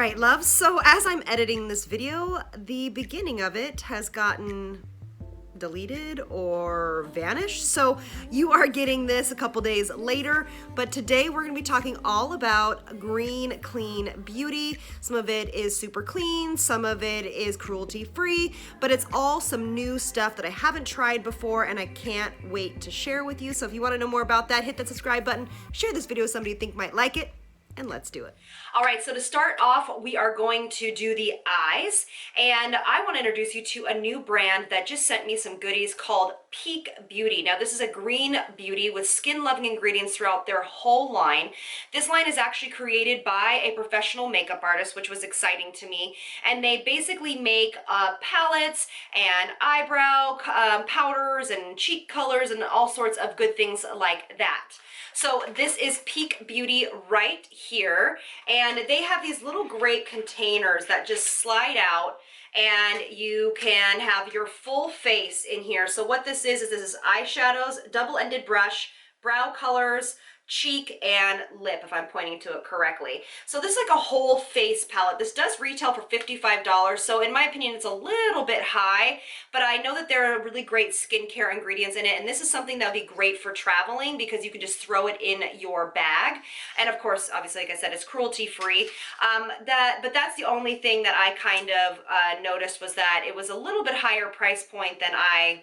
right, loves. So as I'm editing this video, the beginning of it has gotten deleted or vanished. So you are getting this a couple days later, but today we're going to be talking all about green clean beauty. Some of it is super clean, some of it is cruelty free, but it's all some new stuff that I haven't tried before and I can't wait to share with you. So if you want to know more about that, hit that subscribe button, share this video with somebody you think might like it, and let's do it. All right, so to start off, we are going to do the eyes, and I want to introduce you to a new brand that just sent me some goodies called Peak Beauty. Now, this is a green beauty with skin-loving ingredients throughout their whole line. This line is actually created by a professional makeup artist, which was exciting to me, and they basically make palettes and eyebrow powders and cheek colors and all sorts of good things like that. So this is Peak Beauty right here, and they have these little great containers that just slide out and you can have your full face in here. So what this is this is eyeshadows, double-ended brush, brow colors, cheek, and lip, if I'm pointing to it correctly. So this is like a whole face palette. This does retail for $55, so in my opinion it's a little bit high, but I know that there are really great skincare ingredients in it, and this is something that would be great for traveling because you can just throw it in your bag. And of course, obviously, like I said, it's cruelty free. But that's the only thing that I kind of noticed, was that it was a little bit higher price point than I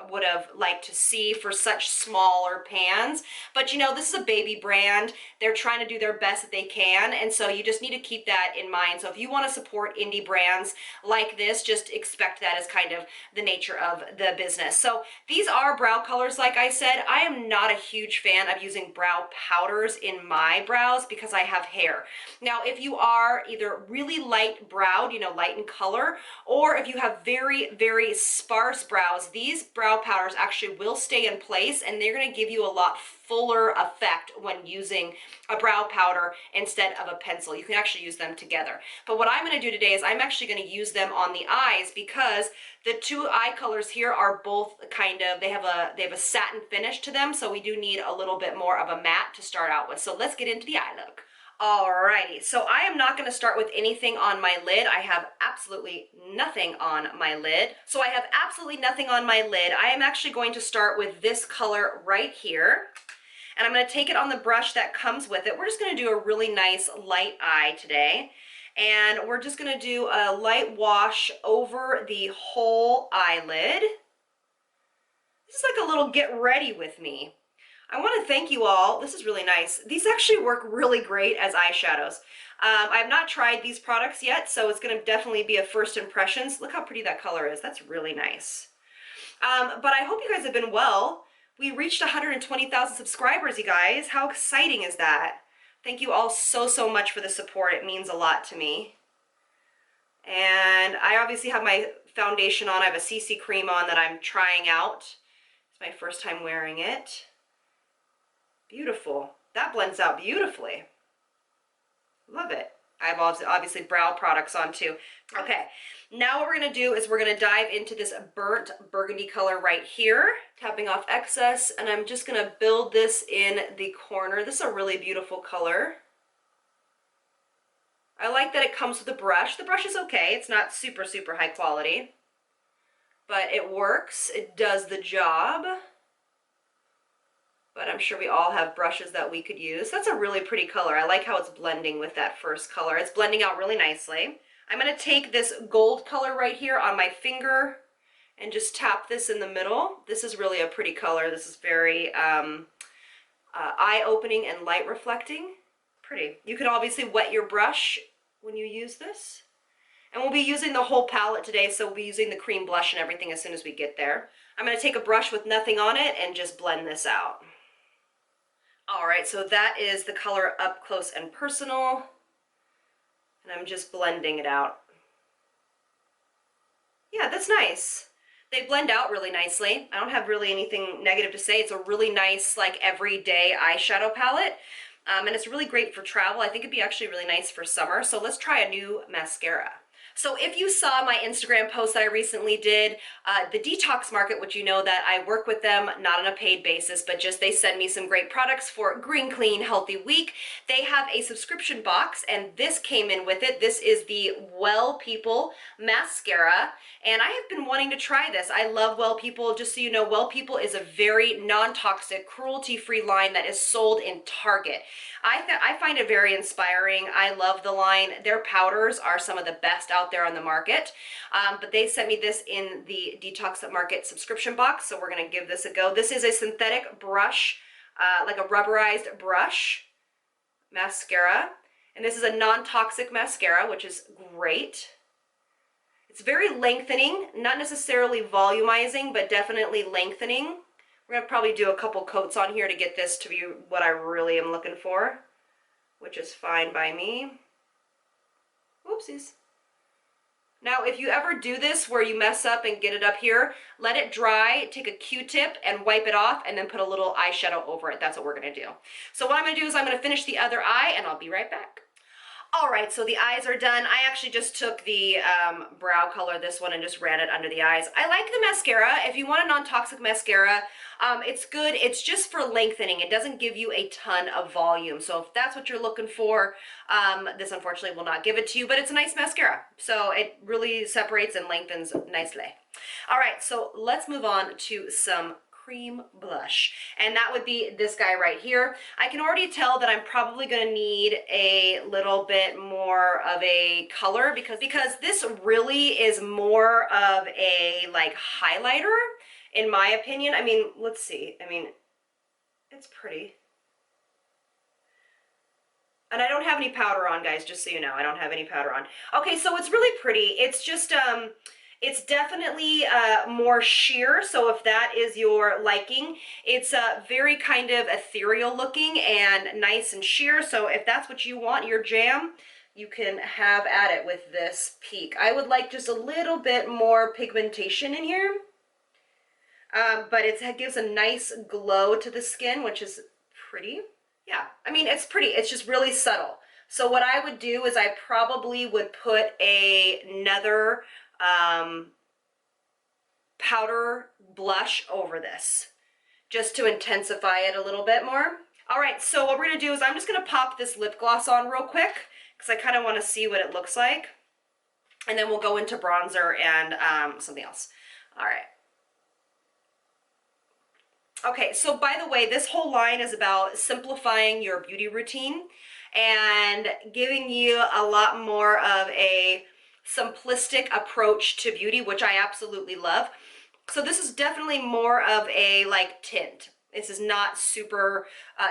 would have liked to see for such smaller pans. But you know, this is a baby brand. They're trying to do their best that they can, and so you just need to keep that in mind. So if you want to support indie brands like this, just expect that as kind of the nature of the business. So these are brow colors. Like I said, I am not a huge fan of using brow powders in my brows because I have hair. Now, if you are either really light browed, you know, light in color, or if you have very, very sparse brows, these brow powders actually will stay in place, and they're going to give you a lot fuller effect when using a brow powder instead of a pencil. You can actually use them together. But what I'm going to do today is I'm actually going to use them on the eyes, because the two eye colors here are both kind of, they have a satin finish to them, so we do need a little bit more of a matte to start out with. So let's get into the eye look. Alrighty, so I am not going to start with anything on my lid. I have absolutely nothing on my lid. So I have absolutely nothing on my lid. I am actually going to start with this color right here. And I'm going to take it on the brush that comes with it. We're just going to do a really nice light eye today. And we're just going to do a light wash over the whole eyelid. This is like a little get ready with me. I want to thank you all. This is really nice. These actually work really great as eyeshadows. I have not tried these products yet, so it's going to definitely be a first impressions. Look how pretty that color is. That's really nice. But I hope you guys have been well. We reached 120,000 subscribers, you guys. How exciting is that? Thank you all so, so much for the support. It means a lot to me. And I obviously have my foundation on. I have a CC cream on that I'm trying out. It's my first time wearing it. Beautiful. That blends out beautifully. Love it. I have obviously brow products on too. Okay, now what we're going to do is we're going to dive into this burnt burgundy color right here, tapping off excess, and I'm just going to build this in the corner. This is a really beautiful color. I like that it comes with a brush. The brush is okay. It's not super, super high quality, but it works. It does the job. But I'm sure we all have brushes that we could use. That's a really pretty color. I like how it's blending with that first color. It's blending out really nicely. I'm going to take this gold color right here on my finger and just tap this in the middle. This is really a pretty color. This is very eye-opening and light reflecting. Pretty. You can obviously wet your brush when you use this. And we'll be using the whole palette today, so we'll be using the cream blush and everything as soon as we get there. I'm going to take a brush with nothing on it and just blend this out. All right, so that is the color up close and personal, and I'm just blending it out. Yeah, that's nice. They blend out really nicely. I don't have really anything negative to say. It's a really nice, like, everyday eyeshadow palette, and it's really great for travel. I think it'd be actually really nice for summer. So let's try a new mascara. So if you saw my Instagram post that I recently did, the Detox Market, which you know that I work with them, not on a paid basis, but just they send me some great products for Green Clean Healthy Week. They have a subscription box, and this came in with it. This is the Well People Mascara, and I have been wanting to try this. I love Well People. Just so you know, Well People is a very non-toxic, cruelty-free line that is sold in Target. I find it very inspiring. I love the line. Their powders are some of the best out there on the market, but they sent me this in the Detox Market subscription box, so we're going to give this a go. This is a synthetic brush, like a rubberized brush mascara, and this is a non-toxic mascara, which is great. It's very lengthening, not necessarily volumizing, but definitely lengthening. We're going to probably do a couple coats on here to get this to be what I really am looking for, which is fine by me. Oopsies. Now, if you ever do this where you mess up and get it up here, let it dry, take a Q-tip and wipe it off, and then put a little eyeshadow over it. That's what we're going to do. So what I'm going to do is I'm going to finish the other eye, and I'll be right back. All right, so the eyes are done. I actually just took the brow color, this one, and just ran it under the eyes. I like the mascara. If you want a non-toxic mascara, it's good. It's just for lengthening. It doesn't give you a ton of volume. So if that's what you're looking for, this unfortunately will not give it to you, but it's a nice mascara. So it really separates and lengthens nicely. All right, so let's move on to some cream blush, and that would be this guy right here. I can already tell that I'm probably going to need a little bit more of a color because this really is more of a like highlighter in my opinion. I mean, let's see. I mean, it's pretty. And I don't have any powder on, guys, just so you know. I don't have any powder on. Okay, so it's really pretty. It's just it's definitely more sheer, so if that is your liking, it's very kind of ethereal looking and nice and sheer, so if that's what you want, your jam, you can have at it with this peak. I would like just a little bit more pigmentation in here, but it gives a nice glow to the skin, which is pretty. Yeah, I mean, it's pretty. It's just really subtle. So what I would do is I probably would put another powder blush over this just to intensify it a little bit more. All right, so what we're gonna do is I'm just gonna pop this lip gloss on real quick because I kind of want to see what it looks like, and then we'll go into bronzer and something else. All right. Okay, so by the way, this whole line is about simplifying your beauty routine and giving you a lot more of a simplistic approach to beauty, which I absolutely love. So this is definitely more of a like tint. This is not super,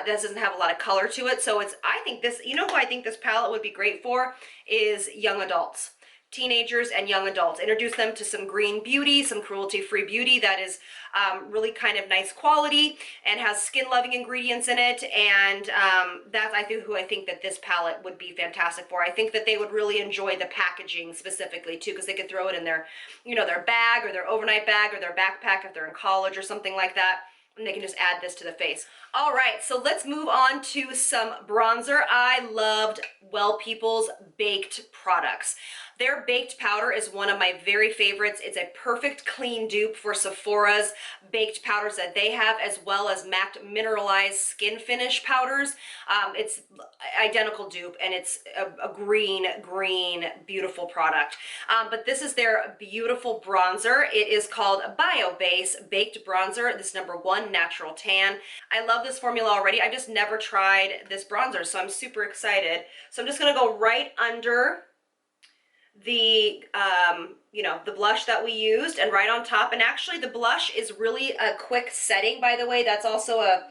this doesn't have a lot of color to it. So it's, I think this, you know who I think this palette would be great for is young adults. Teenagers and young adults. Introduce them to some green beauty, some cruelty-free beauty that is really kind of nice quality and has skin-loving ingredients in it, and that's who I think that this palette would be fantastic for. I think that they would really enjoy the packaging specifically too, because they could throw it in their, you know, their bag or their overnight bag or their backpack if they're in college or something like that, and they can just add this to the face. All right, so let's move on to some bronzer. I loved Well People's baked products. Their baked powder is one of my very favorites. It's a perfect clean dupe for Sephora's baked powders that they have, as well as MAC mineralized skin finish powders. It's identical dupe, and it's a green, beautiful product. But this is their beautiful bronzer. It is called Bio Base Baked Bronzer. This is #1 Natural Tan. I love this formula already. I just never tried this bronzer, so I'm super excited. So I'm just gonna go right under the you know, the blush that we used, and right on top. And actually the blush is really a quick setting, by the way. That's also a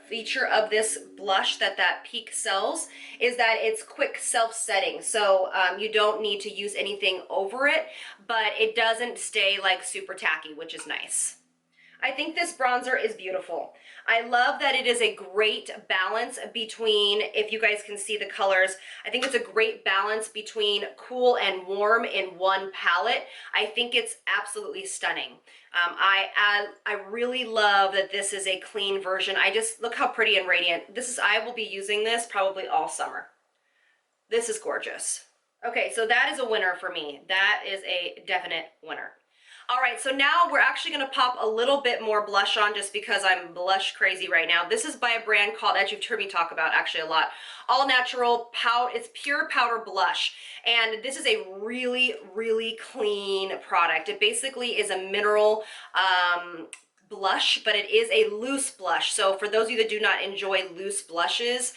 feature of this blush that Peak sells, is that it's quick self-setting. So you don't need to use anything over it, but it doesn't stay like super tacky, which is nice. I think this bronzer is beautiful. I love that it is a great balance between, if you guys can see the colors, I think it's a great balance between cool and warm in one palette. I think it's absolutely stunning. I really love that this is a clean version. I just, look how pretty and radiant. This is, I will be using this probably all summer. This is gorgeous. Okay, so that is a winner for me. That is a definite winner. All right, so now we're actually gonna pop a little bit more blush on just because I'm blush crazy right now. This is by a brand called, as you've heard me talk about actually a lot, All Natural Powder. It's pure powder blush. And this is a really, really clean product. It basically is a mineral blush, but it is a loose blush. So for those of you that do not enjoy loose blushes,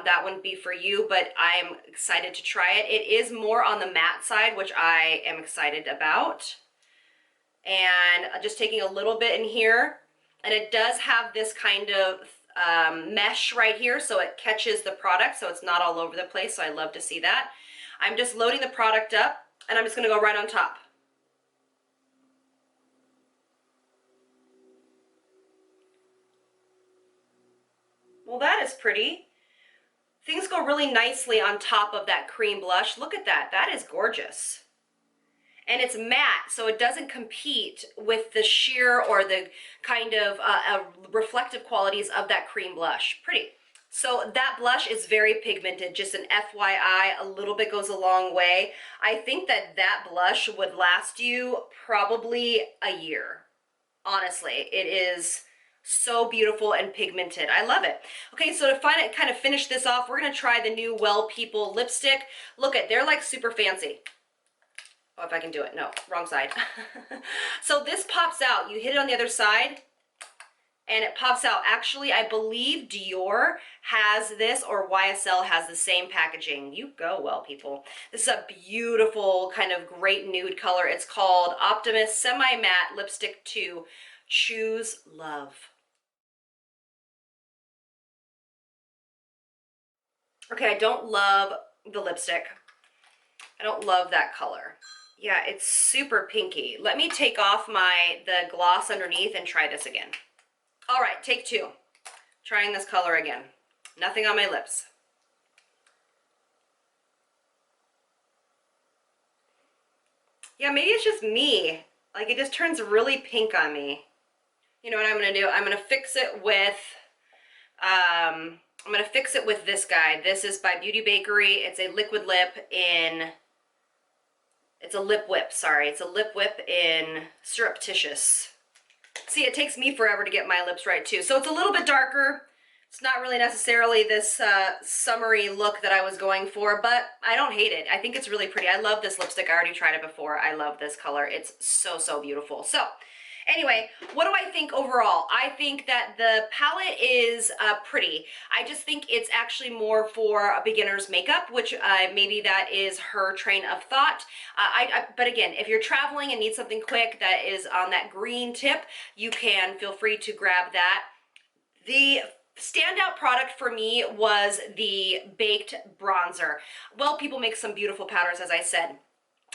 that wouldn't be for you, but I am excited to try it. It is more on the matte side, which I am excited about. And just taking a little bit in here, and it does have this kind of mesh right here, so it catches the product, so it's not all over the place, so I love to see that. I'm just loading the product up, and I'm just gonna go right on top. Well, that is pretty. Things go really nicely on top of that cream blush. Look at that, that is gorgeous. And it's matte, so it doesn't compete with the sheer or the kind of reflective qualities of that cream blush. Pretty. So that blush is very pigmented, just an FYI, a little bit goes a long way. I think that that blush would last you probably a year. Honestly, it is so beautiful and pigmented. I love it. Okay, so to kind of finish this off, we're gonna try the new Well People lipstick. Look at, they're like super fancy. Oh, if I can do it. No, wrong side. So this pops out. You hit it on the other side and it pops out. Actually, I believe Dior has this, or YSL has the same packaging. You go, Well People. This is a beautiful kind of great nude color. It's called Optimist Semi-Matte Lipstick 2. Choose Love. Okay, I don't love the lipstick. I don't love that color. Yeah, it's super pinky. Let me take off the gloss underneath and try this again. All right, take two. Trying this color again. Nothing on my lips. Yeah, maybe it's just me. Like, it just turns really pink on me. You know what I'm gonna do? I'm gonna fix it with, this guy. This is by Beauty Bakerie. It's a liquid lip in, it's a lip whip, sorry. It's a lip whip in Syruptious. See, it takes me forever to get my lips right too. So it's a little bit darker. It's not really necessarily this summery look that I was going for, but I don't hate it. I think it's really pretty. I love this lipstick. I already tried it before. I love this color. It's so, so beautiful. So anyway, what do I think overall? I think that the palette is pretty. I just think it's actually more for a beginner's makeup, which maybe that is her train of thought. But again, if you're traveling and need something quick that is on that green tip, you can feel free to grab that. The standout product for me was the baked bronzer. Well, People make some beautiful powders, as I said.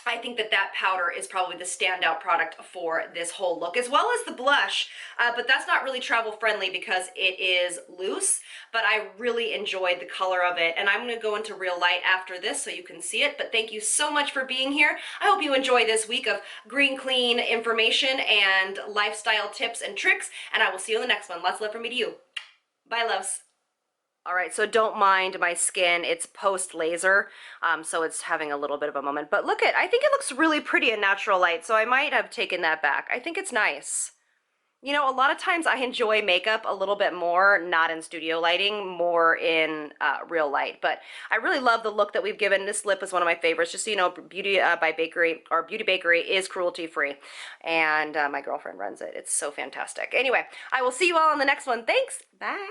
I think that that powder is probably the standout product for this whole look, as well as the blush, but that's not really travel friendly because it is loose, but I really enjoyed the color of it, and I'm going to go into real light after this so you can see it. But thank you so much for being here. I hope you enjoy this week of green clean information and lifestyle tips and tricks, and I will see you in the next one. Lots of love from me to you. Bye, loves. All right, so don't mind my skin. It's post laser, so it's having a little bit of a moment. But look I think it looks really pretty in natural light, so I might have taken that back. I think it's nice. You know, a lot of times I enjoy makeup a little bit more, not in studio lighting, more in real light. But I really love the look that we've given. This lip is one of my favorites. Just so you know, Beauty Bakerie is cruelty-free, and my girlfriend runs it. It's so fantastic. Anyway, I will see you all on the next one. Thanks. Bye.